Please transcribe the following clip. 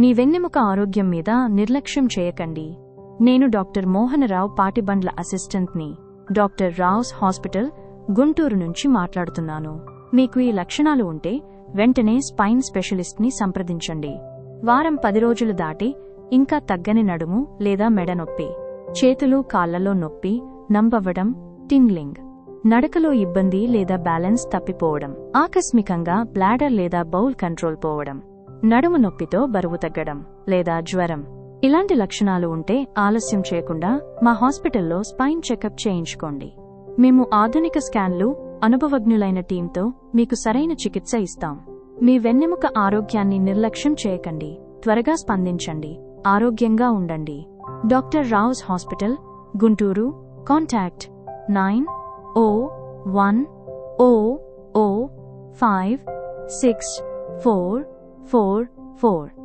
మీ వెన్నెముక ఆరోగ్యం మీద నిర్లక్ష్యం చేయకండి. నేను డాక్టర్ మోహనరావు పాటిబండ్ల అసిస్టెంట్ని, డాక్టర్ రావ్స్ హాస్పిటల్, గుంటూరు నుంచి మాట్లాడుతున్నాను. మీకు ఈ లక్షణాలు ఉంటే వెంటనే స్పైన్ స్పెషలిస్ట్ని సంప్రదించండి. వారం 10 రోజులు దాటి ఇంకా తగ్గని నడుము లేదా మెడ నొప్పి, చేతులు కాళ్లలో నొప్పి, నంబవ్వడం, టింగ్లింగ్, నడకలో ఇబ్బంది లేదా బ్యాలెన్స్ తప్పిపోవడం, ఆకస్మికంగా బ్లాడర్ లేదా బౌల్ కంట్రోల్ పోవడం, నడుము నొప్పితో బరువు తగ్గడం లేదా జ్వరం, ఇలాంటి లక్షణాలు ఉంటే ఆలస్యం చేయకుండా మా హాస్పిటల్లో స్పైన్ చెకప్ చేయించుకోండి. మేము ఆధునిక స్కాన్లు, అనుభవజ్ఞులైన టీంతో మీకు సరైన చికిత్స ఇస్తాం. మీ వెన్నెముక ఆరోగ్యాన్ని నిర్లక్ష్యం చేయకండి. త్వరగా స్పందించండి. ఆరోగ్యంగా ఉండండి. Doctor Rao's hospital, Guntur. Contact 9010056444.